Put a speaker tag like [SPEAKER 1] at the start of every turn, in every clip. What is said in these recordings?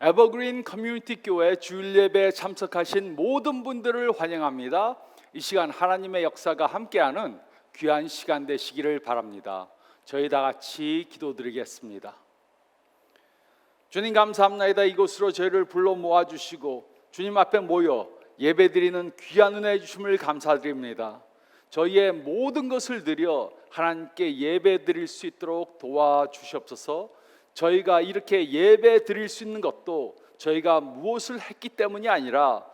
[SPEAKER 1] 에버그린 커뮤니티 교회 주일 예배에 참석하신 모든 분들을 환영합니다. 이 시간 하나님의 역사가 함께하는 귀한 시간 되시기를 바랍니다. 저희 다 같이 기도드리겠습니다. 주님 감사합니다. 이곳으로 저희를 불러 모아주시고 주님 앞에 모여 예배드리는 귀한 은혜 주심을 감사드립니다. 저희의 모든 것을 드려 하나님께 예배드릴 수 있도록 도와주시옵소서. 저희가 이렇게 예배 드릴 수 있는 것도 저희가 무엇을 했기 때문이 아니라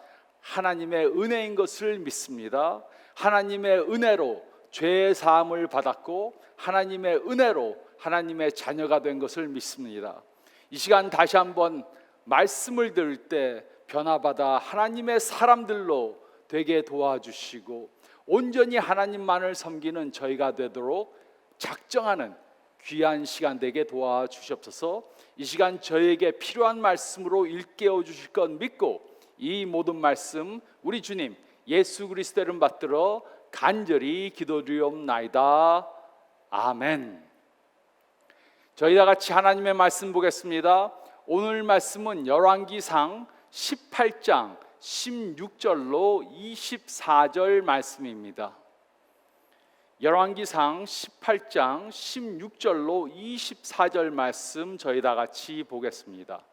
[SPEAKER 1] 하나님의 은혜인 것을 믿습니다. 하나님의 은혜로 죄의 사함을 받았고 하나님의 은혜로 하나님의 자녀가 된 것을 믿습니다. 이 시간 다시 한번 말씀을 들을 때 변화받아 하나님의 사람들로 되게 도와주시고 온전히 하나님만을 섬기는 저희가 되도록 작정하는 귀한 시간 되게 도와주시옵소서. 이 시간 저에게 필요한 말씀으로 일깨워 주실 것 믿고 이 모든 말씀 우리 주님 예수 그리스도의 이름 받들어 간절히 기도드리옵나이다. 아멘. 저희 다 같이 하나님의 말씀 보겠습니다. 오늘 말씀은 열왕기상 18장 16절로 24절 말씀입니다. 열왕기상 18장 16절로 24절 말씀 저희 다 같이 보겠습니다.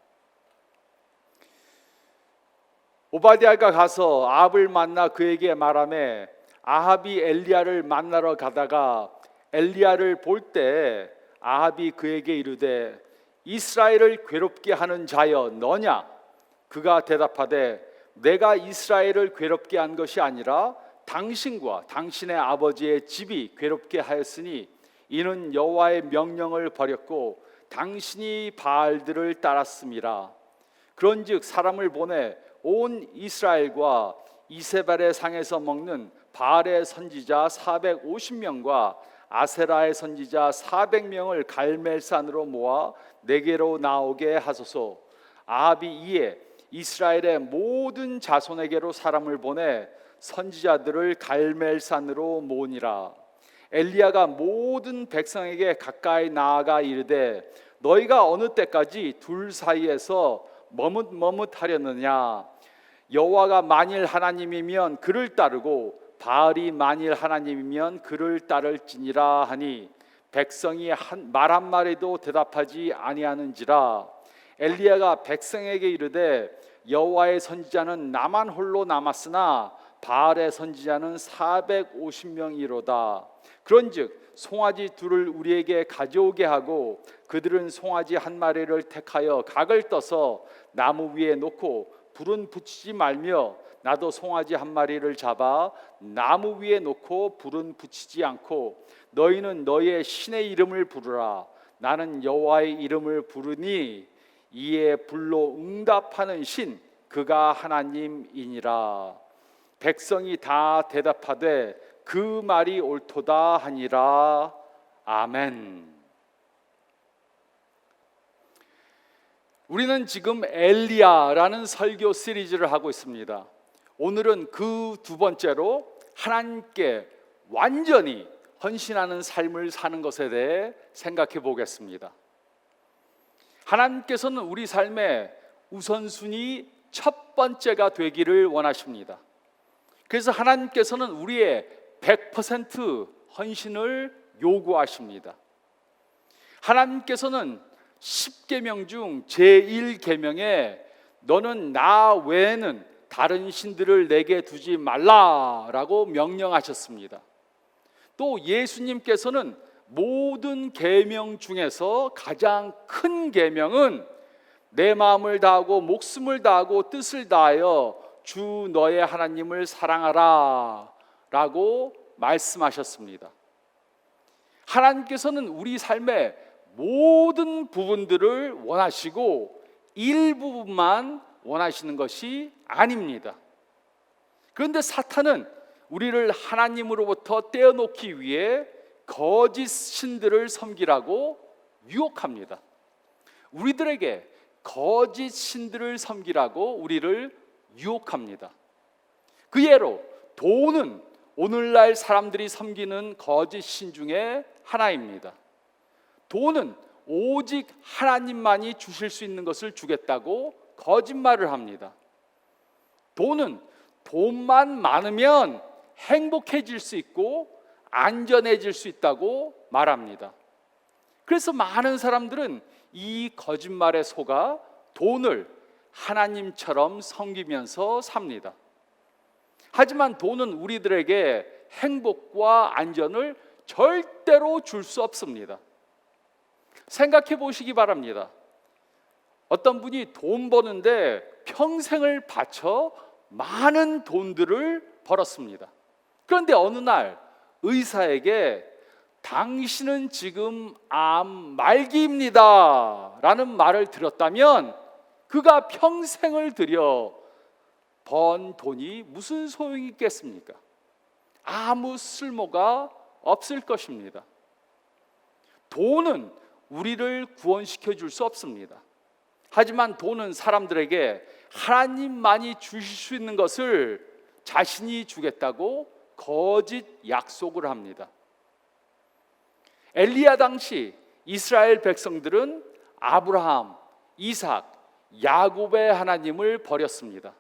[SPEAKER 1] 오바댜가 가서 아합을 만나 그에게 말하매 아합이 엘리야를 만나러 가다가 엘리야를 볼 때 아합이 그에게 이르되 이스라엘을 괴롭게 하는 자여 너냐? 그가 대답하되 내가 이스라엘을 괴롭게 한 것이 아니라 당신과 당신의 아버지의 집이 괴롭게 하였으니 이는 여호와의 명령을 버렸고 당신이 바알들을 따랐음이라. 그런즉 사람을 보내 온 이스라엘과 이세벨의 상에서 먹는 바알의 선지자 450명과 아세라의 선지자 400명을 갈멜산으로 모아 내게로 나오게 하소서. 아합이 이에 이스라엘의 모든 자손에게로 사람을 보내 선지자들을 갈멜산으로 모으니라. 엘리야가 모든 백성에게 가까이 나아가 이르되 너희가 어느 때까지 둘 사이에서 머뭇머뭇하려느냐? 여호와가 만일 하나님이면 그를 따르고 바알이 만일 하나님이면 그를 따를지니라 하니 백성이 말 한마디도 대답하지 아니하는지라. 엘리야가 백성에게 이르되 여호와의 선지자는 나만 홀로 남았으나 바알의 선지자는 450명이로다. 그런즉 송아지 둘을 우리에게 가져오게 하고 그들은 송아지 한 마리를 택하여 각을 떠서 나무 위에 놓고 불은 붙이지 말며 나도 송아지 한 마리를 잡아 나무 위에 놓고 불은 붙이지 않고 너희는 너희의 신의 이름을 부르라. 나는 여호와의 이름을 부르니 이에 불로 응답하는 신 그가 하나님이니라. 백성이 다 대답하되 그 말이 옳도다 하니라. 아멘. 우리는 지금 엘리야라는 설교 시리즈를 하고 있습니다. 오늘은 그 두 번째로 하나님께 완전히 헌신하는 삶을 사는 것에 대해 생각해 보겠습니다. 하나님께서는 우리 삶의 우선순위 첫 번째가 되기를 원하십니다. 그래서 하나님께서는 우리의 100% 헌신을 요구하십니다. 하나님께서는 10계명 중 제1계명에 너는 나 외에는 다른 신들을 내게 두지 말라라고 명령하셨습니다. 또 예수님께서는 모든 계명 중에서 가장 큰 계명은 내 마음을 다하고 목숨을 다하고 뜻을 다하여 주 너의 하나님을 사랑하라 라고 말씀하셨습니다. 하나님께서는 우리 삶의 모든 부분들을 원하시고 일부분만 원하시는 것이 아닙니다. 그런데 사탄은 우리를 하나님으로부터 떼어놓기 위해 거짓 신들을 섬기라고 유혹합니다. 우리들에게 거짓 신들을 섬기라고 우리를 유혹합니다. 그 예로 돈은 오늘날 사람들이 섬기는 거짓 신 중에 하나입니다. 돈은 오직 하나님만이 주실 수 있는 것을 주겠다고 거짓말을 합니다. 돈은 돈만 많으면 행복해질 수 있고 안전해질 수 있다고 말합니다. 그래서 많은 사람들은 이 거짓말에 속아 돈을 하나님처럼 섬기면서 삽니다. 하지만 돈은 우리들에게 행복과 안전을 절대로 줄 수 없습니다. 생각해 보시기 바랍니다. 어떤 분이 돈 버는데 평생을 바쳐 많은 돈들을 벌었습니다. 그런데 어느 날 의사에게 당신은 지금 암 말기입니다 라는 말을 들었다면 그가 평생을 들여 번 돈이 무슨 소용이 있겠습니까? 아무 쓸모가 없을 것입니다. 돈은 우리를 구원시켜 줄 수 없습니다. 하지만 돈은 사람들에게 하나님만이 주실 수 있는 것을 자신이 주겠다고 거짓 약속을 합니다. 엘리야 당시 이스라엘 백성들은 아브라함, 이삭, 야곱의 하나님을 버렸습니다.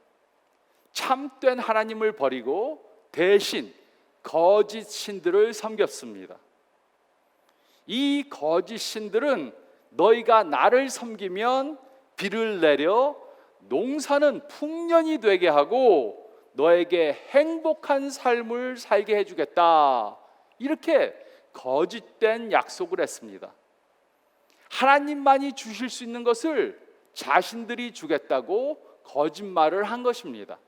[SPEAKER 1] 참된 하나님을 버리고 대신 거짓 신들을 섬겼습니다. 이 거짓 신들은 너희가 나를 섬기면 비를 내려 농사는 풍년이 되게 하고 너에게 행복한 삶을 살게 해주겠다, 이렇게 거짓된 약속을 했습니다. 하나님만이 주실 수 있는 것을 자신들이 주겠다고 거짓말을 한 것입니다.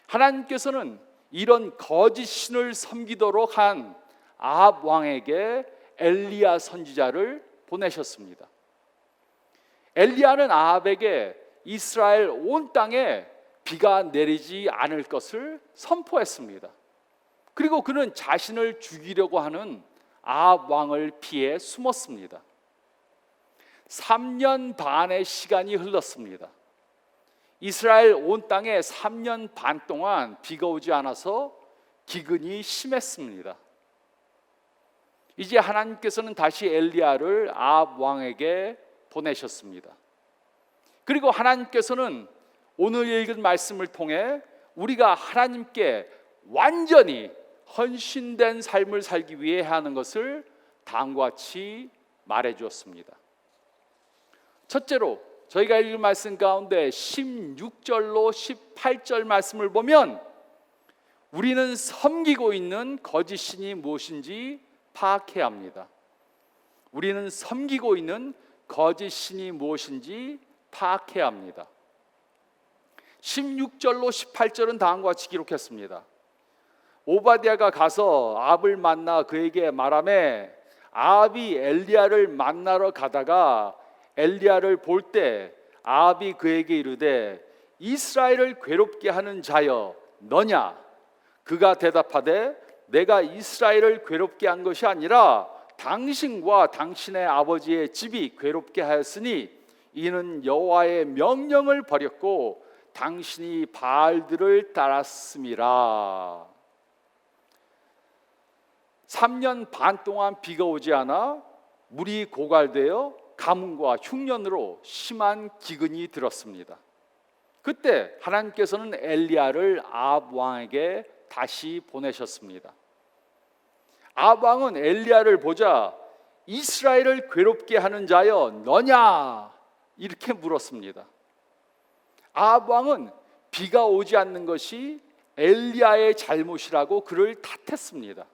[SPEAKER 1] 하나님께서는 이런 거짓 신을 섬기도록 한 아합 왕에게 엘리야 선지자를 보내셨습니다. 엘리야는 아합에게 이스라엘 온 땅에 비가 내리지 않을 것을 선포했습니다. 그리고 그는 자신을 죽이려고 하는 아합 왕을 피해 숨었습니다. 3년 반의 시간이 흘렀습니다. 이스라엘 온 땅에 3년 반 동안 비가 오지 않아서 기근이 심했습니다. 이제 하나님께서는 다시 엘리야를 아합 왕에게 보내셨습니다. 그리고 하나님께서는 오늘 읽은 말씀을 통해 우리가 하나님께 완전히 헌신된 삶을 살기 위해 하는 것을 다음과 같이 말해 주었습니다. 첫째로 저희가 읽은 말씀 가운데 16절로 18절 말씀을 보면 우리는 섬기고 있는 거짓 신이 무엇인지 파악해야 합니다. 우리는 섬기고 있는 거짓 신이 무엇인지 파악해야 합니다. 16절로 18절은 다음과 같이 기록했습니다. 오바댜가 가서 아합을 만나 그에게 말하매 아합이 엘리야를 만나러 가다가 엘리야를 볼 때 아합이 그에게 이르되 이스라엘을 괴롭게 하는 자여 너냐? 그가 대답하되 내가 이스라엘을 괴롭게 한 것이 아니라 당신과 당신의 아버지의 집이 괴롭게 하였으니 이는 여호와의 명령을 버렸고 당신이 바알들을 따랐음이라. 3년 반 동안 비가 오지 않아 물이 고갈되어 가뭄과 흉년으로 심한 기근이 들었습니다. 그때 하나님께서는 엘리야를 아합 왕에게 다시 보내셨습니다. 아합 왕은 엘리야를 보자 이스라엘을 괴롭게 하는 자여 너냐? 이렇게 물었습니다. 아합 왕은 비가 오지 않는 것이 엘리야의 잘못이라고 그를 탓했습니다.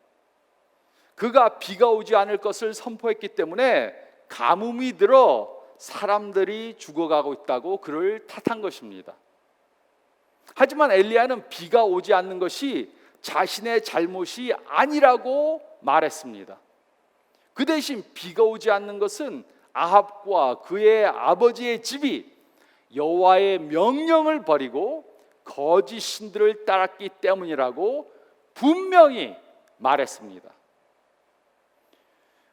[SPEAKER 1] 그가 비가 오지 않을 것을 선포했기 때문에 가뭄이 들어 사람들이 죽어가고 있다고 그를 탓한 것입니다. 하지만 엘리야는 비가 오지 않는 것이 자신의 잘못이 아니라고 말했습니다. 그 대신 비가 오지 않는 것은 아합과 그의 아버지의 집이 여호와의 명령을 버리고 거짓 신들을 따랐기 때문이라고 분명히 말했습니다.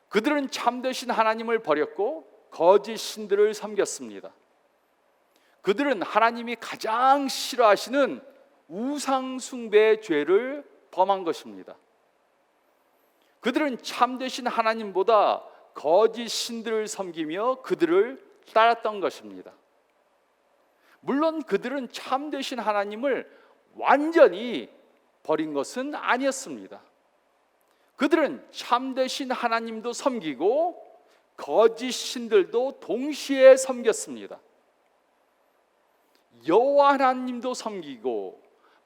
[SPEAKER 1] 그들은 참되신 하나님을 버렸고 거짓 신들을 섬겼습니다. 그들은 하나님이 가장 싫어하시는 우상 숭배의 죄를 범한 것입니다. 그들은 참되신 하나님보다 거짓 신들을 섬기며 그들을 따랐던 것입니다. 물론 그들은 참되신 하나님을 완전히 버린 것은 아니었습니다. 그들은 참되신 하나님도 섬기고 거짓 신들도 동시에 섬겼습니다. 여호와 하나님도 섬기고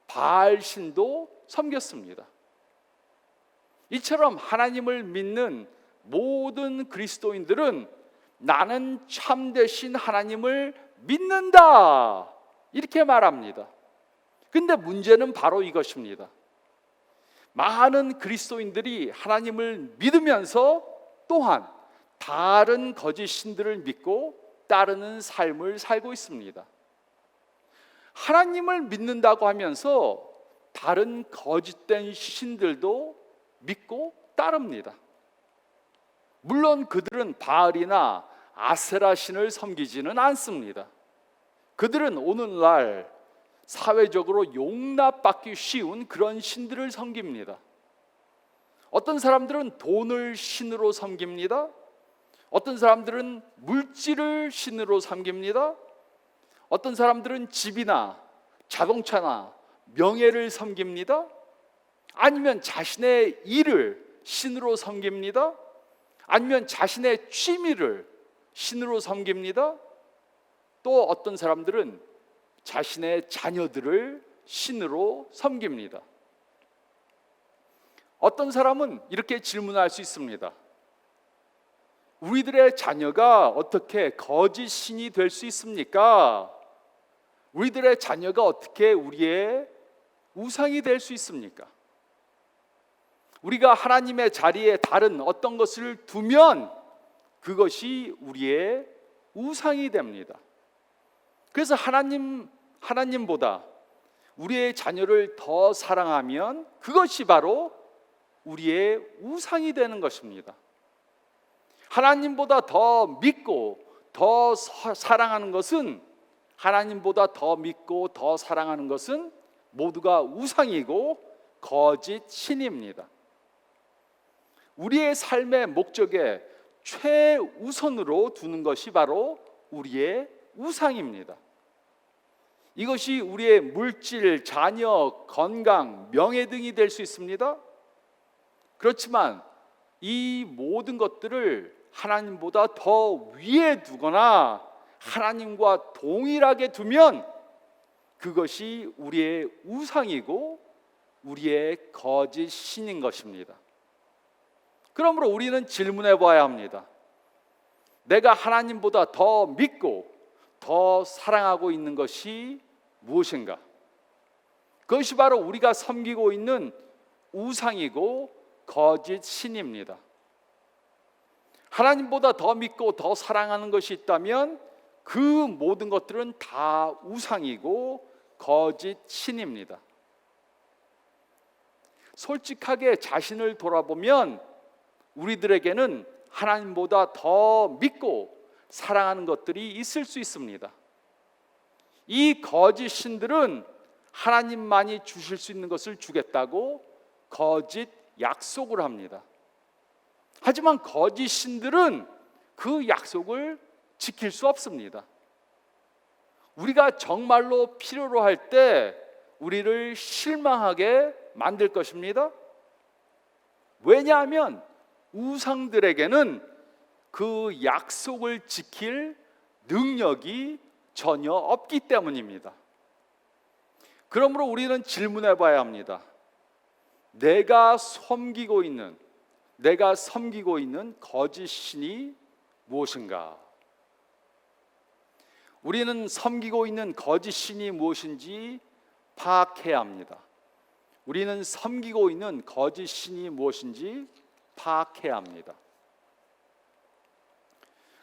[SPEAKER 1] 바알 신도 섬겼습니다. 이처럼 하나님을 믿는 모든 그리스도인들은 나는 참되신 하나님을 믿는다 이렇게 말합니다. 근데 문제는 바로 이것입니다. 많은 그리스도인들이 하나님을 믿으면서 또한 다른 거짓 신들을 믿고 따르는 삶을 살고 있습니다. 하나님을 믿는다고 하면서 다른 거짓된 신들도 믿고 따릅니다. 물론 그들은 바알이나 아세라 신을 섬기지는 않습니다. 그들은 오늘날 사회적으로 용납받기 쉬운 그런 신들을 섬깁니다. 어떤 사람들은 돈을 신으로 섬깁니다. 어떤 사람들은 물질을 신으로 섬깁니다. 어떤 사람들은 집이나 자동차나 명예를 섬깁니다. 아니면 자신의 일을 신으로 섬깁니다. 아니면 자신의 취미를 신으로 섬깁니다. 또 어떤 사람들은 자신의 자녀들을 신으로 섬깁니다. 어떤 사람은 이렇게 질문할 수 있습니다. 우리들의 자녀가 어떻게 거짓 신이 될 수 있습니까? 우리들의 자녀가 어떻게 우리의 우상이 될 수 있습니까? 우리가 하나님의 자리에 다른 어떤 것을 두면 그것이 우리의 우상이 됩니다. 그래서 하나님보다 우리의 자녀를 더 사랑하면 그것이 바로 우리의 우상이 되는 것입니다. 하나님보다 더 믿고 더 사랑하는 것은 하나님보다 더 믿고 더 사랑하는 것은 모두가 우상이고 거짓 신입니다. 우리의 삶의 목적에 최우선으로 두는 것이 바로 우리의 우상입니다. 이것이 우리의 물질, 자녀, 건강, 명예 등이 될 수 있습니다. 그렇지만 이 모든 것들을 하나님보다 더 위에 두거나 하나님과 동일하게 두면 그것이 우리의 우상이고 우리의 거짓 신인 것입니다. 그러므로 우리는 질문해 봐야 합니다. 내가 하나님보다 더 믿고 더 사랑하고 있는 것이 무엇인가? 그것이 바로 우리가 섬기고 있는 우상이고 거짓 신입니다. 하나님보다 더 믿고 더 사랑하는 것이 있다면 그 모든 것들은 다 우상이고 거짓 신입니다. 솔직하게 자신을 돌아보면 우리들에게는 하나님보다 더 믿고 사랑하는 것들이 있을 수 있습니다. 이 거짓 신들은 하나님만이 주실 수 있는 것을 주겠다고 거짓 약속을 합니다. 하지만 거짓 신들은 그 약속을 지킬 수 없습니다. 우리가 정말로 필요로 할 때 우리를 실망하게 만들 것입니다. 왜냐하면 우상들에게는 그 약속을 지킬 능력이 전혀 없기 때문입니다. 그러므로 우리는 질문해 봐야 합니다. 내가 섬기고 있는 거짓 신이 무엇인가? 우리는 섬기고 있는 거짓 신이 무엇인지 파악해야 합니다. 우리는 섬기고 있는 거짓 신이 무엇인지 파악해야 합니다.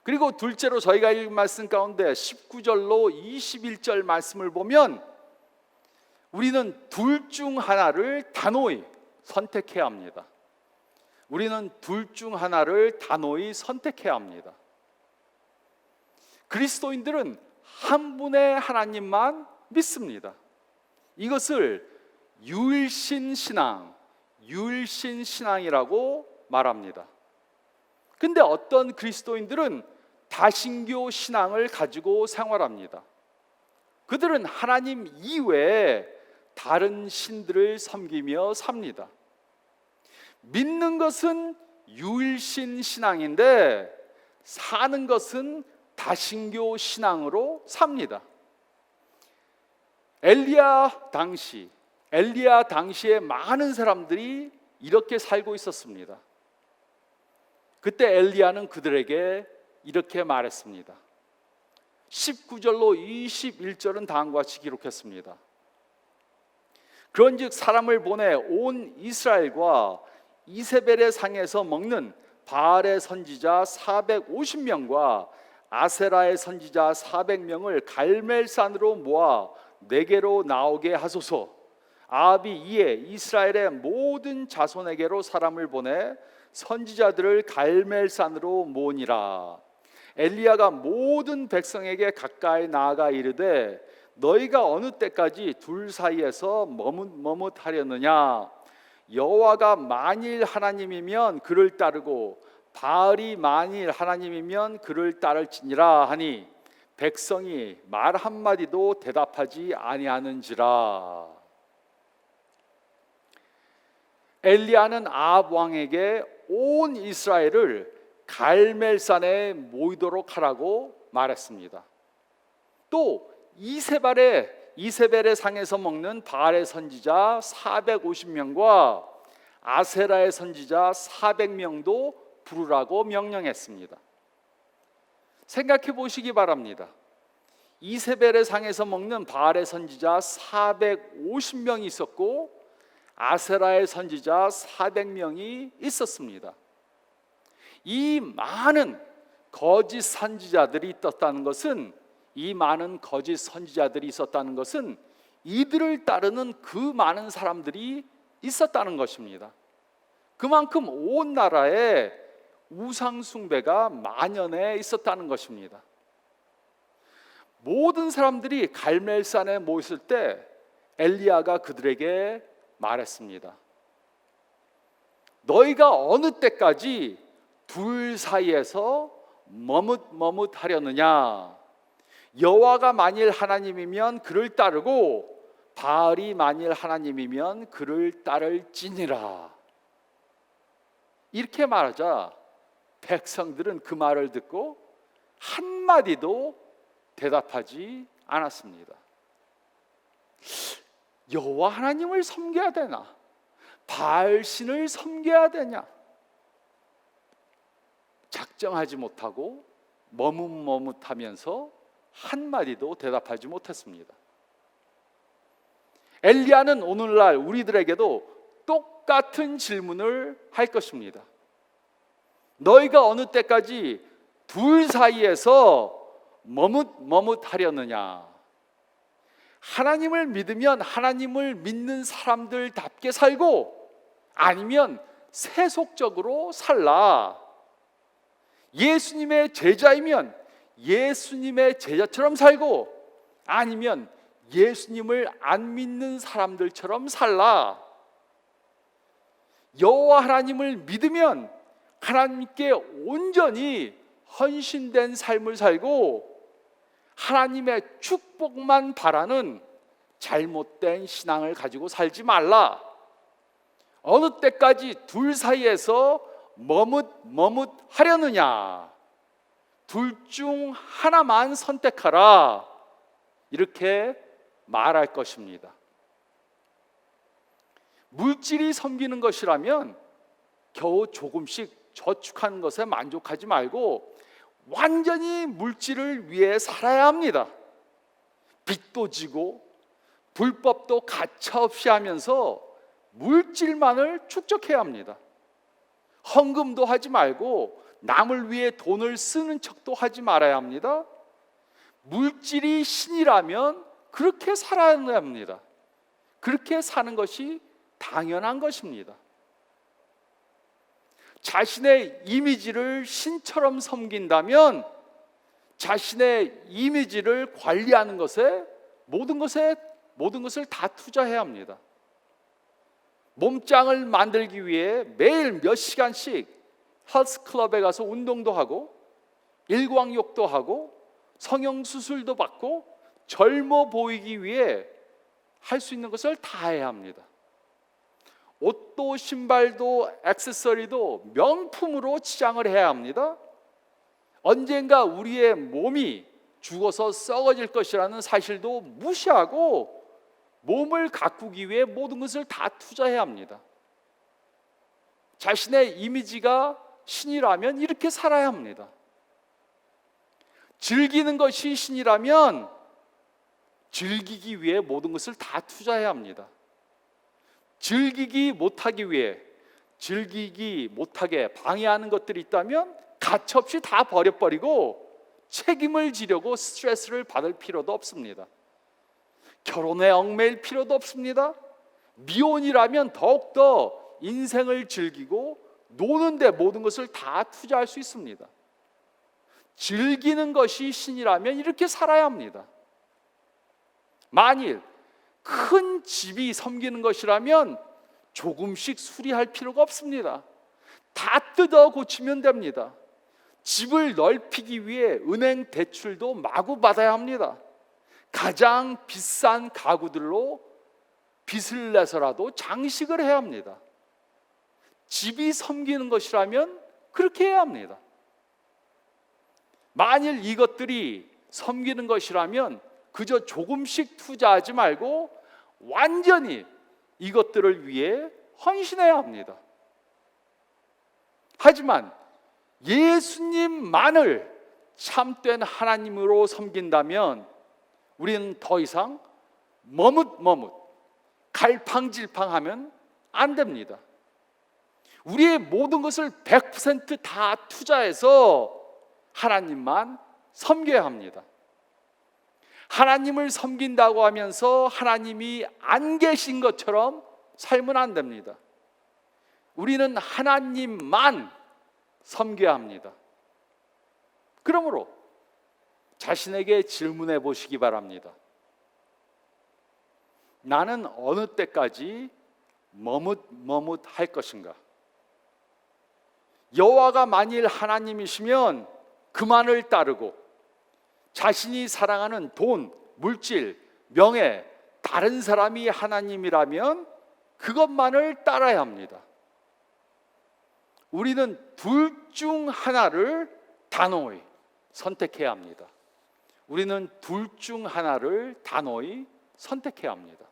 [SPEAKER 1] 그리고 둘째로 저희가 읽은 말씀 가운데 19절로 21절 말씀을 보면 우리는 둘 중 하나를 단호히 선택해야 합니다. 우리는 둘 중 하나를 단호히 선택해야 합니다. 그리스도인들은 한 분의 하나님만 믿습니다. 이것을 유일신신앙이라고 말합니다. 근데 어떤 그리스도인들은 다신교 신앙을 가지고 생활합니다. 그들은 하나님 이외에 다른 신들을 섬기며 삽니다. 믿는 것은 유일신 신앙인데 사는 것은 다신교 신앙으로 삽니다. 엘리야 당시에 많은 사람들이 이렇게 살고 있었습니다. 그때 엘리야는 그들에게 이렇게 말했습니다. 19절로 21절은 다음과 같이 기록했습니다. 그런즉 사람을 보내 온 이스라엘과 이세벨의 상에서 먹는 바알의 선지자 450명과 아세라의 선지자 400명을 갈멜산으로 모아 내게로 나오게 하소서. 아합이 이에 이스라엘의 모든 자손에게로 사람을 보내 선지자들을 갈멜산으로 모으니라. 엘리야가 모든 백성에게 가까이 나아가 이르되 너희가 어느 때까지 둘 사이에서 머뭇하려느냐? 여호와가 만일 하나님이면 그를 따르고 바알이 만일 하나님이면 그를 따를지니라 하니 백성이 말 한마디도 대답하지 아니하는지라. 엘리야는 아합 왕에게 온 이스라엘을 갈멜산에 모이도록 하라고 말했습니다. 또 이세벨의 상에서 먹는 바알의 선지자 450명과 아세라의 선지자 400명도 부르라고 명령했습니다. 생각해 보시기 바랍니다. 이세벨의 상에서 먹는 바알의 선지자 450명이 있었고 아세라의 선지자 400명이 있었습니다. 이 많은 거짓 선지자들이 있었다는 것은 이들을 따르는 그 많은 사람들이 있었다는 것입니다. 그만큼 온 나라에 우상 숭배가 만연해 있었다는 것입니다. 모든 사람들이 갈멜산에 모였을 때 엘리야가 그들에게 말했습니다. 너희가 어느 때까지 둘 사이에서 머뭇하려느냐? 여호와가 만일 하나님이면 그를 따르고 바알이 만일 하나님이면 그를 따를지니라. 이렇게 말하자 백성들은 그 말을 듣고 한마디도 대답하지 않았습니다. 여호와 하나님을 섬겨야 되나? 바알 신을 섬겨야 되냐? 작정하지 못하고 머뭇하면서 한마디도 대답하지 못했습니다. 엘리야는 오늘날 우리들에게도 똑같은 질문을 할 것입니다. 너희가 어느 때까지 둘 사이에서 머뭇하려느냐? 하나님을 믿으면 하나님을 믿는 사람들답게 살고 아니면 세속적으로 살라. 예수님의 제자이면 예수님의 제자처럼 살고 아니면 예수님을 안 믿는 사람들처럼 살라. 여호와 하나님을 믿으면 하나님께 온전히 헌신된 삶을 살고 하나님의 축복만 바라는 잘못된 신앙을 가지고 살지 말라. 어느 때까지 둘 사이에서 머뭇하려느냐? 둘 중 하나만 선택하라. 이렇게 말할 것입니다. 물질이 섬기는 것이라면 겨우 조금씩 저축하는 것에 만족하지 말고 완전히 물질을 위해 살아야 합니다. 빚도 지고 불법도 가차없이 하면서 물질만을 축적해야 합니다. 헌금도 하지 말고 남을 위해 돈을 쓰는 척도 하지 말아야 합니다. 물질이 신이라면 그렇게 살아야 합니다. 그렇게 사는 것이 당연한 것입니다. 자신의 이미지를 신처럼 섬긴다면 자신의 이미지를 관리하는 모든 것을 다 투자해야 합니다. 몸짱을 만들기 위해 매일 몇 시간씩 헬스클럽에 가서 운동도 하고 일광욕도 하고 성형수술도 받고 젊어 보이기 위해 할 수 있는 것을 다 해야 합니다. 옷도 신발도 액세서리도 명품으로 치장을 해야 합니다. 언젠가 우리의 몸이 죽어서 썩어질 것이라는 사실도 무시하고 몸을 가꾸기 위해 모든 것을 다 투자해야 합니다. 자신의 이미지가 신이라면 이렇게 살아야 합니다. 즐기는 것이 신이라면 즐기기 위해 모든 것을 다 투자해야 합니다. 즐기기 못하기 위해 즐기기 못하게 방해하는 것들이 있다면 가차없이 다 버려버리고 책임을 지려고 스트레스를 받을 필요도 없습니다. 결혼에 얽매일 필요도 없습니다. 미혼이라면 더욱더 인생을 즐기고 노는 데 모든 것을 다 투자할 수 있습니다. 즐기는 것이 신이라면 이렇게 살아야 합니다. 만일 큰 집이 섬기는 것이라면 조금씩 수리할 필요가 없습니다. 다 뜯어 고치면 됩니다. 집을 넓히기 위해 은행 대출도 마구 받아야 합니다. 가장 비싼 가구들로 빚을 내서라도 장식을 해야 합니다. 집이 섬기는 것이라면 그렇게 해야 합니다. 만일 이것들이 섬기는 것이라면 그저 조금씩 투자하지 말고 완전히 이것들을 위해 헌신해야 합니다. 하지만 예수님만을 참된 하나님으로 섬긴다면 우리는 더 이상 머뭇머뭇 갈팡질팡하면 안 됩니다. 우리의 모든 것을 100% 투자해서 하나님만 섬겨야 합니다. 하나님을 섬긴다고 하면서 하나님이 안 계신 것처럼 살면 안 됩니다. 우리는 하나님만 섬겨야 합니다. 그러므로 자신에게 질문해 보시기 바랍니다. 나는 어느 때까지 머뭇할 것인가? 여호와가 만일 하나님이시면 그만을 따르고 자신이 사랑하는 돈, 물질, 명예, 다른 사람이 하나님이라면 그것만을 따라야 합니다. 우리는 둘 중 하나를 단호히 선택해야 합니다. 우리는 둘 중 하나를 단호히 선택해야 합니다.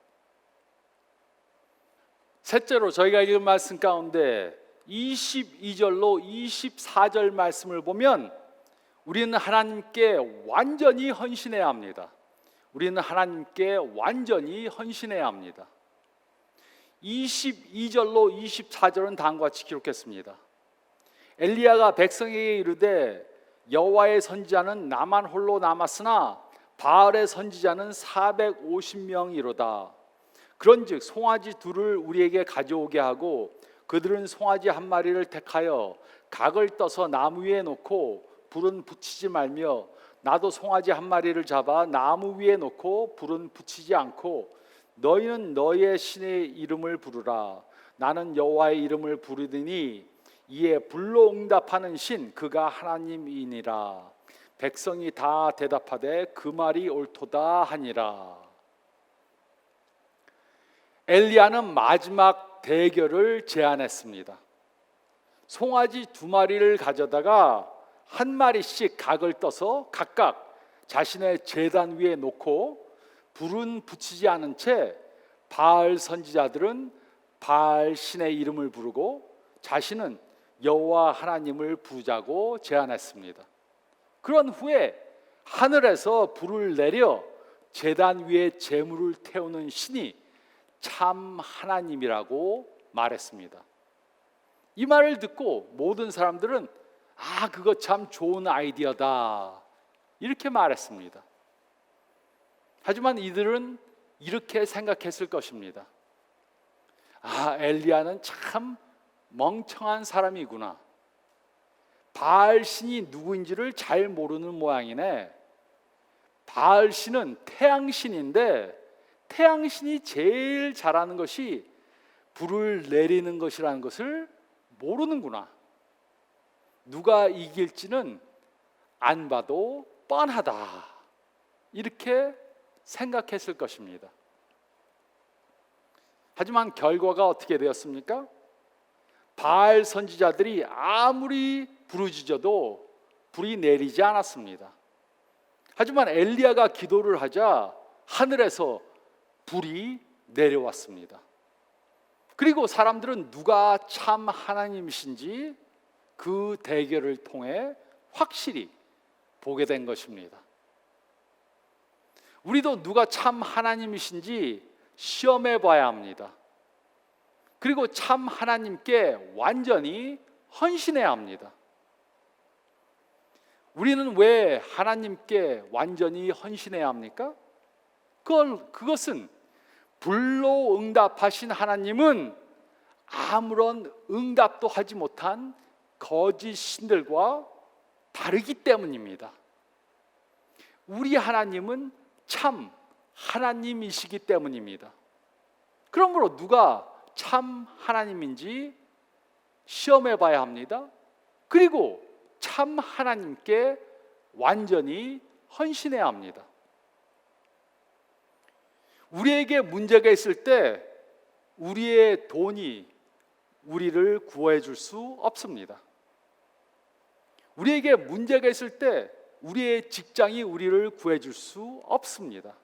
[SPEAKER 1] 셋째로 저희가 읽은 말씀 가운데 22절로 24절 말씀을 보면 우리는 하나님께 완전히 헌신해야 합니다. 우리는 하나님께 완전히 헌신해야 합니다. 22절로 24절은 다음과 같이 기록했습니다. 엘리야가 백성에게 이르되 여호와의 선지자는 나만 홀로 남았으나 바알의 선지자는 450명이로다. 그런즉 송아지 둘을 우리에게 가져오게 하고 그들은 송아지 한 마리를 택하여 각을 떠서 나무 위에 놓고 불은 붙이지 말며 나도 송아지 한 마리를 잡아 나무 위에 놓고 불은 붙이지 않고 너희는 너희의 신의 이름을 부르라. 나는 여호와의 이름을 부르더니 이에 불로 응답하는 신 그가 하나님이니라. 백성이 다 대답하되 그 말이 옳도다 하니라. 엘리야는 마지막 대결을 제안했습니다. 송아지 2마리를 가져다가 한 마리씩 각을 떠서 각각 자신의 제단 위에 놓고 불은 붙이지 않은 채 바알 선지자들은 바알 신의 이름을 부르고 자신은 여호와 하나님을 부르자고 제안했습니다. 그런 후에 하늘에서 불을 내려 제단 위에 제물을 태우는 신이 참 하나님이라고 말했습니다. 이 말을 듣고 모든 사람들은 그거 참 좋은 아이디어다 이렇게 말했습니다. 하지만 이들은 이렇게 생각했을 것입니다. 엘리야는 참 멍청한 사람이구나. 바알 신이 누구인지를 잘 모르는 모양이네. 바알 신은 태양신인데 태양신이 제일 잘하는 것이 불을 내리는 것이라는 것을 모르는구나. 누가 이길지는 안 봐도 뻔하다. 이렇게 생각했을 것입니다. 하지만 결과가 어떻게 되었습니까? 바알 선지자들이 아무리 부르짖어도 불이 내리지 않았습니다. 하지만 엘리야가 기도를 하자 하늘에서 불이 내려왔습니다. 그리고 사람들은 누가 참 하나님이신지 그 대결을 통해 확실히 보게 된 것입니다. 우리도 누가 참 하나님이신지 시험해 봐야 합니다. 그리고 참 하나님께 완전히 헌신해야 합니다. 우리는 왜 하나님께 완전히 헌신해야 합니까? 그것은 불로 응답하신 하나님은 아무런 응답도 하지 못한 거짓 신들과 다르기 때문입니다. 우리 하나님은 참 하나님이시기 때문입니다. 그러므로 누가 참 하나님인지 시험해 봐야 합니다. 그리고 참 하나님께 완전히 헌신해야 합니다. 우리에게 문제가 있을 때 우리의 돈이 우리를 구해 줄 수 없습니다. 우리에게 문제가 있을 때 우리의 직장이 우리를 구해 줄 수 없습니다.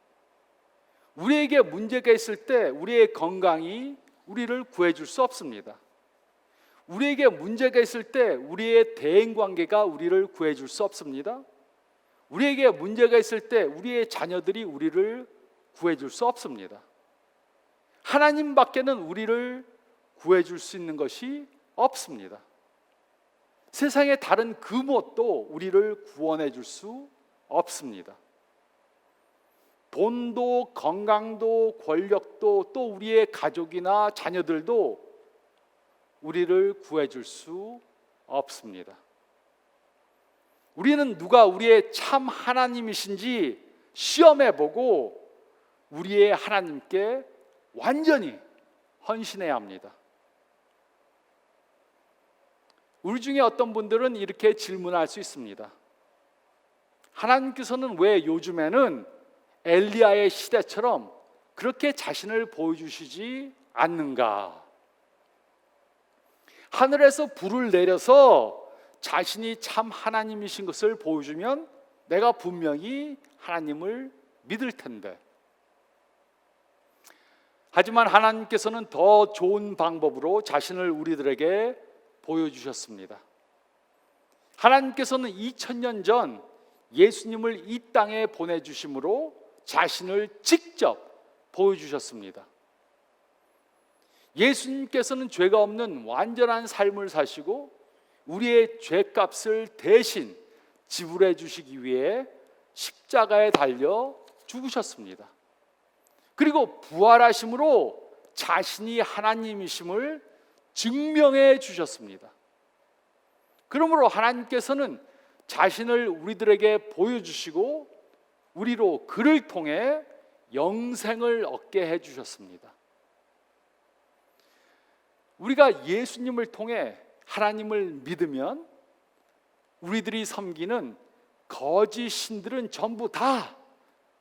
[SPEAKER 1] 우리에게 문제가 있을 때 우리의 건강이 우리를 구해 줄 수 없습니다. 우리에게 문제가 있을 때 우리의 대인 관계가 우리를 구해 줄 수 없습니다. 우리에게 문제가 있을 때 우리의 자녀들이 우리를 구해 줄 수 없습니다. 하나님밖에는 우리를 구해 줄 수 있는 것이 없습니다. 세상의 다른 그 무엇도 우리를 구원해 줄 수 없습니다. 돈도 건강도 권력도 또 우리의 가족이나 자녀들도 우리를 구해 줄 수 없습니다. 우리는 누가 우리의 참 하나님이신지 시험해 보고 우리의 하나님께 완전히 헌신해야 합니다. 우리 중에 어떤 분들은 이렇게 질문할 수 있습니다. 하나님께서는 왜 요즘에는 엘리야의 시대처럼 그렇게 자신을 보여주시지 않는가? 하늘에서 불을 내려서 자신이 참 하나님이신 것을 보여주면 내가 분명히 하나님을 믿을 텐데. 하지만 하나님께서는 더 좋은 방법으로 자신을 우리들에게 보여주셨습니다. 하나님께서는 2000년 전 예수님을 이 땅에 보내주심으로 자신을 직접 보여주셨습니다. 예수님께서는 죄가 없는 완전한 삶을 사시고 우리의 죄값을 대신 지불해 주시기 위해 십자가에 달려 죽으셨습니다. 그리고 부활하심으로 자신이 하나님이심을 증명해 주셨습니다. 그러므로 하나님께서는 자신을 우리들에게 보여주시고 우리로 그를 통해 영생을 얻게 해 주셨습니다. 우리가 예수님을 통해 하나님을 믿으면 우리들이 섬기는 거짓 신들은 전부 다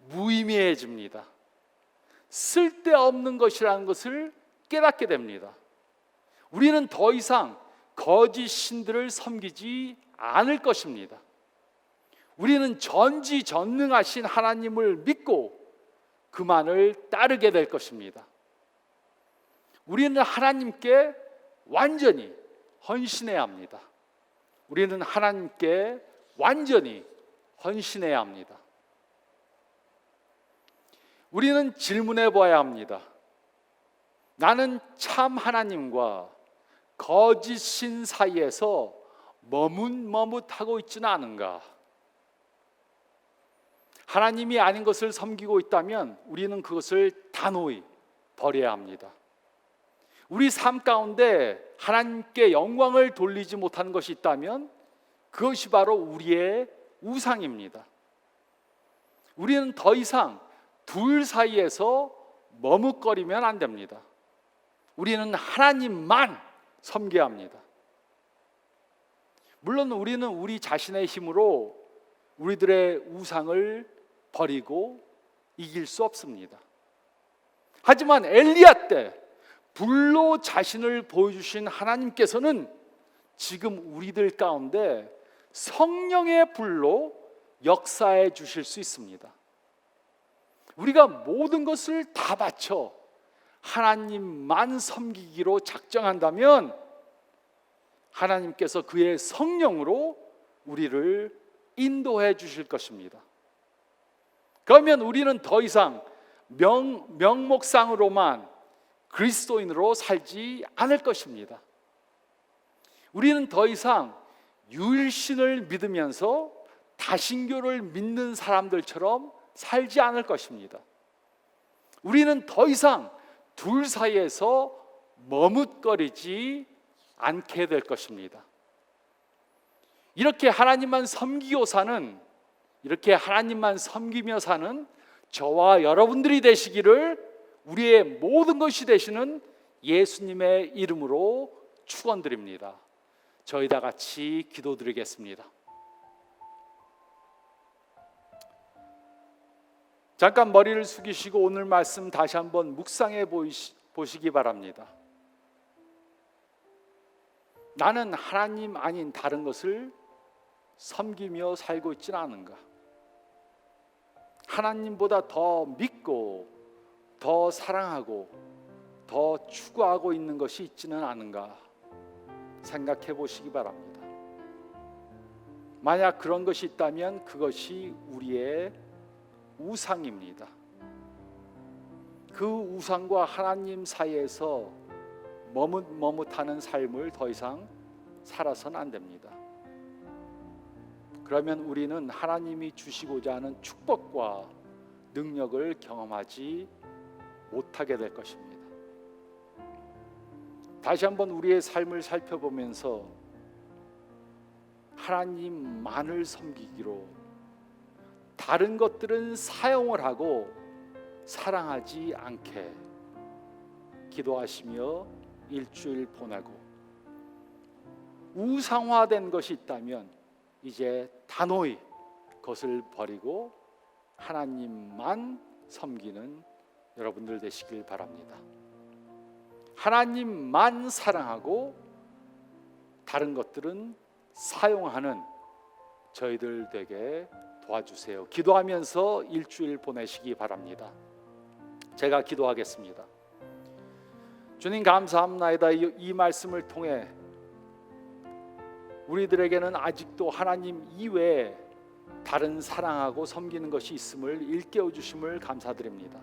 [SPEAKER 1] 무의미해집니다. 쓸데없는 것이라는 것을 깨닫게 됩니다. 우리는 더 이상 거짓 신들을 섬기지 않을 것입니다. 우리는 전지전능하신 하나님을 믿고 그만을 따르게 될 것입니다. 우리는 하나님께 완전히 헌신해야 합니다. 우리는 하나님께 완전히 헌신해야 합니다. 우리는 질문해 봐야 합니다. 나는 참 하나님과 거짓 신 사이에서 머뭇머뭇하고 있지는 않은가? 하나님이 아닌 것을 섬기고 있다면 우리는 그것을 단호히 버려야 합니다. 우리 삶 가운데 하나님께 영광을 돌리지 못하는 것이 있다면 그것이 바로 우리의 우상입니다. 우리는 더 이상 둘 사이에서 머뭇거리면 안 됩니다. 우리는 하나님만 섬겨야 합니다. 물론 우리는 우리 자신의 힘으로 우리들의 우상을 버리고 이길 수 없습니다. 하지만 엘리야 때 불로 자신을 보여주신 하나님께서는 지금 우리들 가운데 성령의 불로 역사해 주실 수 있습니다. 우리가 모든 것을 다 바쳐 하나님만 섬기기로 작정한다면 하나님께서 그의 성령으로 우리를 인도해 주실 것입니다. 그러면 우리는 더 이상 명목상으로만 그리스도인으로 살지 않을 것입니다. 우리는 더 이상 유일신을 믿으면서 다신교를 믿는 사람들처럼 살지 않을 것입니다. 우리는 더 이상 둘 사이에서 머뭇거리지 않게 될 것입니다. 이렇게 하나님만 섬기고 사는, 이렇게 하나님만 섬기며 사는 저와 여러분들이 되시기를 우리의 모든 것이 되시는 예수님의 이름으로 축원드립니다. 저희 다 같이 기도드리겠습니다. 잠깐 머리를 숙이시고 오늘 말씀 다시 한번 묵상해 보시기 바랍니다. 나는 하나님 아닌 다른 것을 섬기며 살고 있지는 않은가? 하나님보다 더 믿고 더 사랑하고 더 추구하고 있는 것이 있지는 않은가 생각해 보시기 바랍니다. 만약 그런 것이 있다면 그것이 우리의 우상입니다. 그 우상과 하나님 사이에서 머뭇머뭇하는 삶을 더 이상 살아서는 안 됩니다. 그러면 우리는 하나님이 주시고자 하는 축복과 능력을 경험하지 못하게 될 것입니다. 다시 한번 우리의 삶을 살펴보면서 하나님만을 섬기기로 다른 것들은 사용을 하고 사랑하지 않게 기도하시며 일주일 보내고, 우상화된 것이 있다면 이제 단호히 그것을 버리고 하나님만 섬기는 여러분들 되시길 바랍니다. 하나님만 사랑하고 다른 것들은 사용하는 저희들 되게 도와주세요. 기도하면서 일주일 보내시기 바랍니다. 제가 기도하겠습니다. 주님 감사합니다. 이 말씀을 통해 우리들에게는 아직도 하나님 이외에 다른 사랑하고 섬기는 것이 있음을 일깨워 주심을 감사드립니다.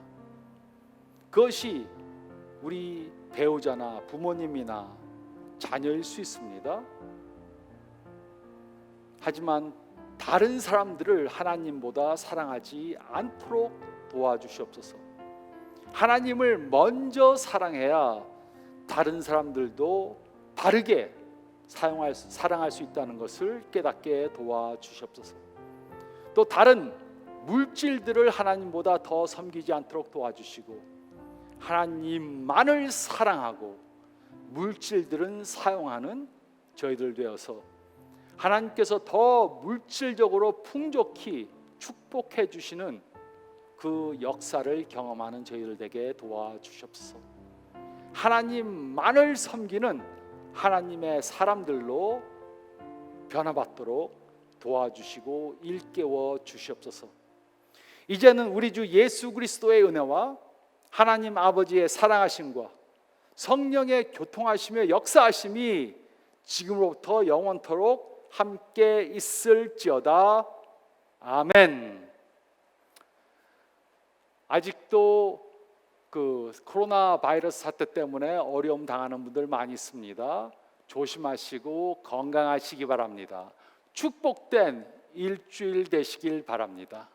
[SPEAKER 1] 그것이 우리 배우자나 부모님이나 자녀일 수 있습니다. 하지만 다른 사람들을 하나님보다 사랑하지 않도록 도와주시옵소서. 하나님을 먼저 사랑해야 다른 사람들도 바르게 사랑할 수 있다는 것을 깨닫게 도와주시옵소서. 또 다른 물질들을 하나님보다 더 섬기지 않도록 도와주시고, 하나님만을 사랑하고 물질들은 사용하는 저희들 되어서 하나님께서 더 물질적으로 풍족히 축복해 주시는 그 역사를 경험하는 저희들 되게 도와주시옵소서. 하나님만을 섬기는 하나님의 사람들로 변화받도록 도와주시고 일깨워 주시옵소서. 이제는 우리 주 예수 그리스도의 은혜와 하나님 아버지의 사랑하심과 성령의 교통하시며 역사하심이 지금으로부터 영원토록 함께 있을지어다. 아멘. 아직도 그 코로나 바이러스 사태 때문에 어려움 당하는 분들 많이 있습니다. 조심하시고 건강하시기 바랍니다. 축복된 일주일 되시길 바랍니다.